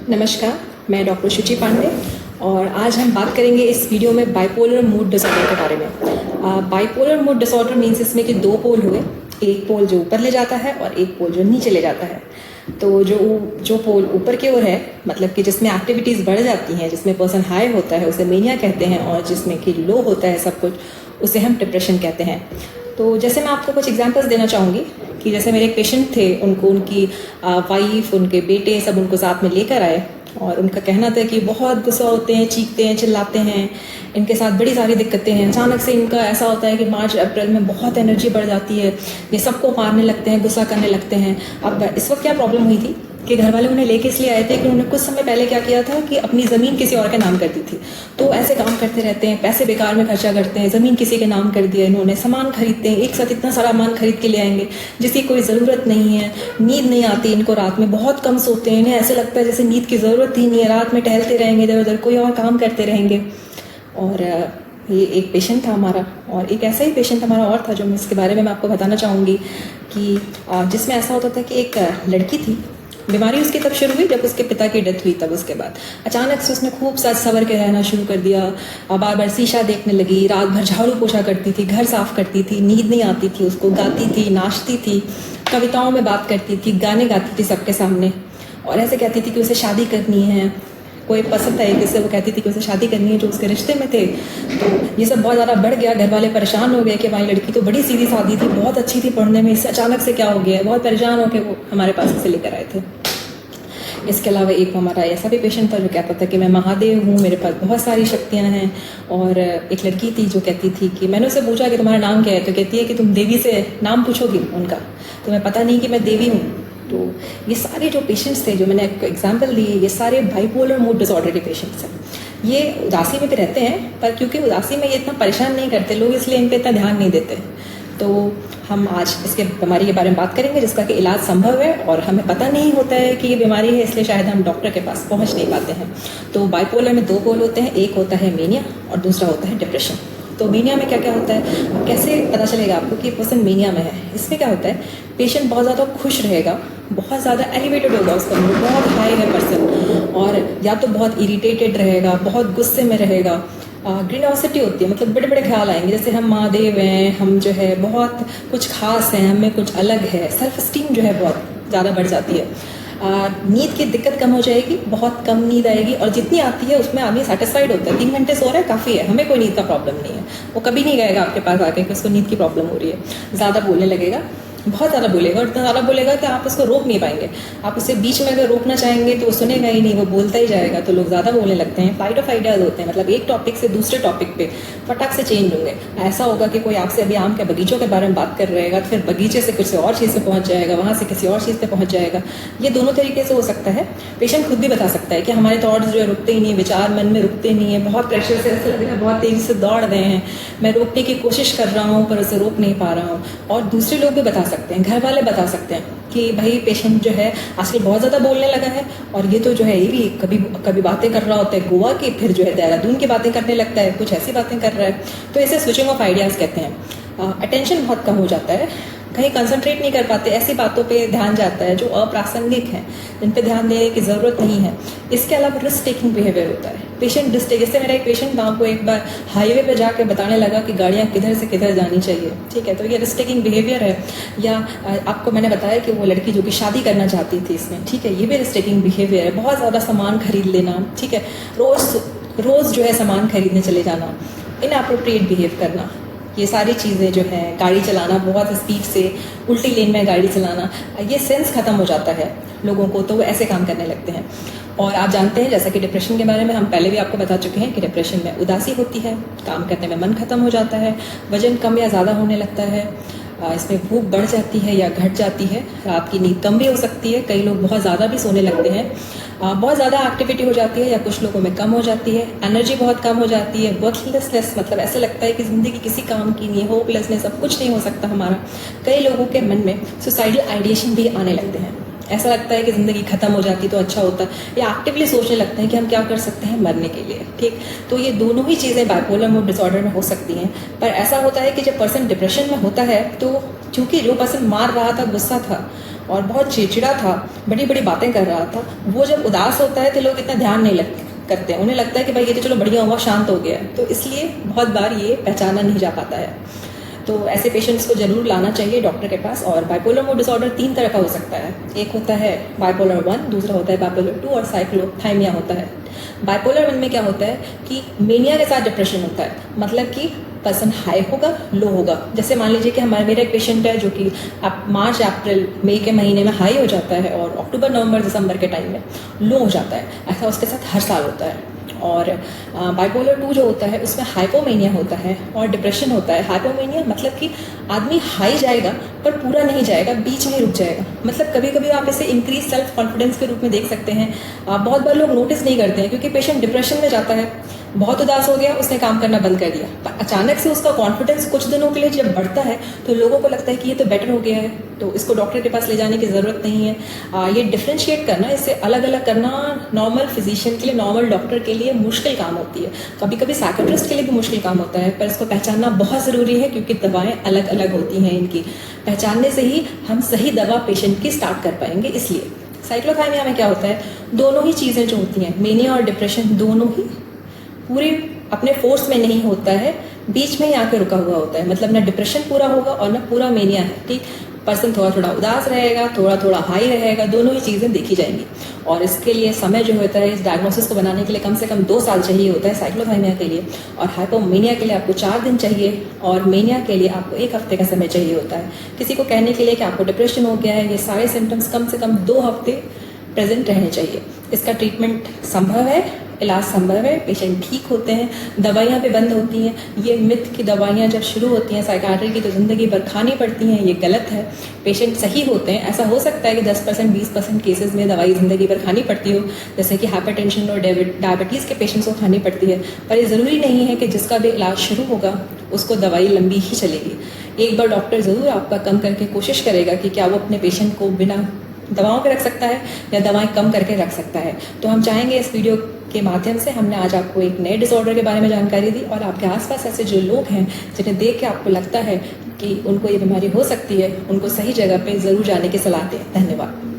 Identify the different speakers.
Speaker 1: नमस्कार, मैं डॉक्टर शुचि पांडे और आज हम बात करेंगे इस वीडियो में बाइपोलर मूड डिसऑर्डर के बारे में। बाइपोलर मूड डिसऑर्डर मीन्स इसमें कि दो पोल हुए, एक पोल जो ऊपर ले जाता है और एक पोल जो नीचे ले जाता है। तो जो पोल ऊपर की ओर है, मतलब कि जिसमें एक्टिविटीज़ बढ़ जाती हैं, जिसमें पर्सन हाई होता है उसे मेनिया कहते हैं, और जिसमें कि लो होता है सब कुछ उसे हम डिप्रेशन कहते हैं। तो जैसे मैं आपको कुछ एग्जांपल्स देना चाहूँगी कि जैसे मेरे एक पेशेंट थे, उनकी वाइफ, उनके बेटे सब उनको साथ में लेकर आए और उनका कहना था कि बहुत गुस्सा होते हैं, चीखते हैं, चिल्लाते हैं, इनके साथ बड़ी सारी दिक्कतें हैं। अचानक से इनका ऐसा होता है कि मार्च अप्रैल में बहुत एनर्जी बढ़ जाती है, ये सबको मारने लगते हैं, गुस्सा करने लगते हैं। अब इस वक्त क्या प्रॉब्लम हुई थी कि घर वाले उन्हें लेके इसलिए आए थे कि उन्होंने कुछ समय पहले क्या किया था कि अपनी ज़मीन किसी और के नाम कर दी थी। तो ऐसे काम करते रहते हैं, पैसे बेकार में खर्चा करते हैं, ज़मीन किसी के नाम कर दिया इन्होंने, सामान खरीदते हैं, एक साथ इतना सारा सामान खरीद के ले आएंगे जिसकी कोई ज़रूरत नहीं है। नींद नहीं आती इनको, रात में बहुत कम सोते हैं, इन्हें ऐसे लगता है जैसे नींद की ज़रूरत ही नहीं है, रात में टहलते रहेंगे इधर उधर, कोई और काम करते रहेंगे। और ये एक पेशेंट था हमारा, और एक ऐसा ही पेशेंट हमारा और था जो मैं इसके बारे में आपको बताना चाहूँगी कि जिसमें ऐसा होता था कि एक लड़की थी, बीमारी उसकी तब शुरू हुई जब उसके पिता की डेथ हुई। तब उसके बाद अचानक से उसने खूब सज सवर के रहना शुरू कर दिया, बार बार शीशा देखने लगी, रात भर झाड़ू पोछा करती थी, घर साफ करती थी, नींद नहीं आती थी उसको, गाती थी, नाचती थी, कविताओं में बात करती थी, गाने गाती थी सबके सामने, और ऐसे कहती थी कि उसे शादी करनी है। कोई पसंद था जिससे वो कहती थी कि उसे शादी करनी है, जो उसके रिश्ते में थे। तो ये सब बहुत ज़्यादा बढ़ गया, घर वाले परेशान हो गए कि भाई लड़की तो बड़ी सीधी सादी थी, बहुत अच्छी थी पढ़ने में, इससे अचानक से क्या हो गया है। बहुत परेशान होकर वो हमारे पास इसे लेकर आए थे। इसके अलावा एक हमारा ऐसा भी पेशेंट था जो कहता था कि मैं महादेव हूँ, मेरे पास बहुत सारी शक्तियाँ हैं। और एक लड़की थी जो कहती थी कि मैंने उससे पूछा कि तुम्हारा नाम क्या है, तो कहती है कि तुम देवी से नाम पूछोगी उनका, तो मैं पता नहीं कि मैं देवी हूँ। तो ये सारे जो पेशेंट्स थे जो मैंने आपको एग्जाम्पल दिए, ये सारे बाइपोलर मूड डिसऑर्डर के पेशेंट्स हैं। ये उदासी में भी रहते हैं, पर क्योंकि उदासी में ये इतना परेशान नहीं करते लोग, इसलिए इन पर इतना ध्यान नहीं देते। तो हम आज इसके बीमारी के बारे में बात करेंगे जिसका कि इलाज संभव है, और हमें पता नहीं होता है कि ये बीमारी है, इसलिए शायद हम डॉक्टर के पास पहुंच नहीं पाते हैं। तो बाइपोलर में दो पोल होते हैं, एक होता है मेनिया और दूसरा होता है डिप्रेशन। तो मेनिया में क्या क्या होता है, कैसे पता चलेगा आपको कि पर्सन मेनिया में है? इसमें क्या होता है, पेशेंट बहुत ज़्यादा खुश रहेगा, बहुत ज़्यादा एलिवेटेड होगा उसका मूड, बहुत हाई है पर्सन, और या तो बहुत इरिटेटेड रहेगा, बहुत गुस्से में रहेगा। ग्रीनोसिटी होती है, मतलब बड़े बड़े ख्याल आएंगे जैसे हम महादेव हैं, हम जो है बहुत कुछ खास हैं, हमें कुछ अलग है। सेल्फ स्टीम जो है बहुत ज़्यादा बढ़ जाती है। नींद की दिक्कत कम हो जाएगी, बहुत कम नींद आएगी, और जितनी आती है उसमें आदमी सेटिस्फाइड होता है। 3 घंटे सो रहा है काफ़ी है, हमें कोई नींद का प्रॉब्लम नहीं है। वो कभी नहीं कहेगा आपके पास आके कि उसको नींद की प्रॉब्लम हो रही है। ज़्यादा बोलने लगेगा, बहुत ज़्यादा बोलेगा, और इतना ज़्यादा बोलेगा कि आप उसको रोक नहीं पाएंगे। आप उसे बीच में अगर रोकना चाहेंगे तो वो सुनेगा ही नहीं, वो बोलता ही जाएगा। तो लोग ज़्यादा बोलने लगते हैं। फाइट ऑफ आइडियाज होते हैं, मतलब एक टॉपिक से दूसरे टॉपिक पे फटाक से चेंज होंगे। ऐसा होगा कि कोई आपसे अभी आम के बगीचों के बारे में बात कर रहेगा, तो फिर बगीचे से किसी और चीज़ से पहुँच जाएगा, वहाँ से किसी और चीज़ पे पहुँच जाएगा। ये दोनों तरीके से हो सकता है। पेशेंट खुद भी बता सकता है कि हमारे थॉट्स जो है रुकते ही नहीं, विचार मन में रुकते नहीं है, बहुत प्रेशर से ऐसा लग रहा है, बहुत तेज़ी से दौड़ रहे हैं, मैं रोकने की कोशिश कर रहा हूँ पर उसे रोक नहीं पा रहा हूँ। और दूसरे लोग भी बता सकते हैं, घर वाले बता सकते हैं कि भाई पेशेंट जो है आजकल बहुत ज़्यादा बोलने लगा है, और ये तो जो है ये भी कभी कभी बातें कर रहा होता है गोवा की, फिर जो है देहरादून की बातें करने लगता है, कुछ ऐसी बातें कर रहा है। तो इसे स्विचिंग ऑफ आइडियाज़ कहते हैं। अटेंशन बहुत कम हो जाता है, कहीं कंसंट्रेट नहीं कर पाते, ऐसी बातों पे ध्यान जाता है जो अप्रासंगिक हैं, जिन पे ध्यान देने की ज़रूरत नहीं है। इसके अलावा रिस्क टेकिंग बिहेवियर होता है। पेशेंट रिस्क टेक, जैसे मेरा एक पेशेंट था, आपको एक बार हाईवे पे जाके बताने लगा कि गाड़ियाँ किधर से किधर जानी चाहिए, ठीक है, तो ये रिस्क टेकिंग बिहेवियर है। या आपको मैंने बताया कि वो लड़की जो कि शादी करना चाहती थी इसमें, ठीक है, ये भी रिस्क टेकिंग बिहेवियर है। बहुत ज़्यादा सामान खरीद लेना, ठीक है, रोज़ जो है सामान खरीदने चले जाना, इनअप्रोप्रिएट बिहेव करना, ये सारी चीज़ें जो है, गाड़ी चलाना बहुत स्पीड से, उल्टी लेन में गाड़ी चलाना, ये सेंस ख़त्म हो जाता है लोगों को, तो वो ऐसे काम करने लगते हैं। और आप जानते हैं जैसा कि डिप्रेशन के बारे में हम पहले भी आपको बता चुके हैं कि डिप्रेशन में उदासी होती है, काम करने में मन खत्म हो जाता है, वजन कम या ज़्यादा होने लगता है, इसमें भूख बढ़ जाती है या घट जाती है, रात की नींद कम भी हो सकती है, कई लोग बहुत ज़्यादा भी सोने लगते हैं, बहुत ज़्यादा एक्टिविटी हो जाती है या कुछ लोगों में कम हो जाती है, एनर्जी बहुत कम हो जाती है, वर्थलेसनेस, मतलब ऐसा लगता है कि ज़िंदगी किसी काम की नहीं है, होपलेसनेस, अब कुछ नहीं हो सकता हमारा। कई लोगों के मन में सुसाइडल आइडिएशन भी आने लगते हैं, ऐसा लगता है कि ज़िंदगी ख़त्म हो जाती तो अच्छा होता, या एक्टिवली सोचने लगते हैं कि हम क्या कर सकते हैं मरने के लिए, ठीक। तो ये दोनों ही चीज़ें बाइपोलर मूड डिसऑर्डर में हो सकती हैं। पर ऐसा होता है कि जब पर्सन डिप्रेशन में होता है तो चूँकि जो पर्सन मार रहा था गुस्सा था, और बहुत चिड़चिड़ा था, बड़ी बड़ी बातें कर रहा था। वो जब उदास होता है तो लोग इतना ध्यान नहीं करते हैं, उन्हें लगता है कि भाई ये तो चलो बढ़िया हुआ, शांत हो गया है। तो इसलिए बहुत बार ये पहचाना नहीं जा पाता है। तो ऐसे पेशेंट्स को जरूर लाना चाहिए डॉक्टर के पास। और बाइपोलर मूड डिसऑर्डर 3 तरह का हो सकता है। एक होता है बाइपोलर 1, दूसरा होता है बाइपोलर 2 और साइक्लोथाइमिया होता है। बाइपोलर 1 में क्या होता है कि मेनिया के साथ डिप्रेशन होता है, मतलब कि पर्सन हाई होगा, लो होगा। जैसे मान लीजिए कि मेरा एक पेशेंट है जो कि आप मार्च अप्रैल मई के महीने में हाई हो जाता है और अक्टूबर नवंबर दिसंबर के टाइम में लो हो जाता है। ऐसा उसके साथ हर साल होता है। और बाइपोलर 2 जो होता है उसमें हाइपोमेनिया होता है और डिप्रेशन होता है। हाइपोमेनिया मतलब कि आदमी हाई जाएगा पर पूरा नहीं जाएगा, बीच में रुक जाएगा। मतलब कभी कभी आप इसे इंक्रीज सेल्फ कॉन्फिडेंस के रूप में देख सकते हैं। बहुत बार लोग नोटिस नहीं करते हैं क्योंकि पेशेंट डिप्रेशन में जाता है, बहुत उदास हो गया, उसने काम करना बंद कर दिया, पर अचानक से उसका कॉन्फिडेंस कुछ दिनों के लिए जब बढ़ता है तो लोगों को लगता है कि ये तो बेटर हो गया है, तो इसको डॉक्टर के पास ले जाने की ज़रूरत नहीं है। ये डिफ्रेंशिएट करना, इससे अलग अलग करना नॉर्मल फिजिशियन के लिए, नॉर्मल डॉक्टर के लिए मुश्किल काम होती है। कभी कभी साइकियाट्रिस्ट के लिए भी मुश्किल काम होता है, पर इसको पहचानना बहुत ज़रूरी है क्योंकि दवाएं अलग अलग होती हैं। इनकी पहचानने से ही हम सही दवा पेशेंट की स्टार्ट कर पाएंगे। इसलिए साइक्लोथाइमिया में क्या होता है, दोनों ही चीज़ें जो होती हैं, मेनिया और डिप्रेशन, दोनों ही पूरे अपने फोर्स में नहीं होता है, बीच में ही आके रुका हुआ होता है। मतलब ना डिप्रेशन पूरा होगा और ना पूरा मेनिया है। ठीक, पर्सन थोड़ा थोड़ा उदास रहेगा, थोड़ा थोड़ा हाई रहेगा, दोनों ही चीज़ें देखी जाएंगी। और इसके लिए समय जो होता है इस डायग्नोसिस को बनाने के लिए कम से कम 2 साल चाहिए होता है साइक्लोथाइमिया के लिए। और हाइपोमेनिया के लिए आपको 4 दिन चाहिए और मेनिया के लिए आपको 1 हफ्ते का समय चाहिए होता है। किसी को कहने के लिए कि आपको डिप्रेशन हो गया है, ये सारे सिम्टम्स कम से कम 2 हफ्ते प्रेजेंट रहने चाहिए। इसका ट्रीटमेंट संभव है, इलाज संभव है, पेशेंट ठीक होते हैं, दवाइयाँ भी बंद होती हैं। ये मिथ की दवाइयाँ जब शुरू होती हैं साइकाट्री की तो ज़िंदगी भर खानी पड़ती हैं, ये गलत है। पेशेंट सही होते हैं। ऐसा हो सकता है कि 10% 20% केसेस में दवाई ज़िंदगी भर खानी पड़ती हो, जैसे कि हाइपरटेंशन और डायबिटीज़ के पेशेंट्स को खानी पड़ती है। पर ये ज़रूरी नहीं है कि जिसका भी इलाज शुरू होगा उसको दवाई लंबी ही चलेगी। एक बार डॉक्टर ज़रूर आपका कम करके कोशिश करेगा कि क्या वो अपने पेशेंट को बिना दवाओं के रख सकता है या दवाएं कम करके रख सकता है। तो हम चाहेंगे इस वीडियो के माध्यम से हमने आज आपको एक नए डिसऑर्डर के बारे में जानकारी दी और आपके आसपास ऐसे जो लोग हैं जिन्हें देख के आपको लगता है कि उनको ये बीमारी हो सकती है, उनको सही जगह पे ज़रूर जाने की सलाह दें। धन्यवाद।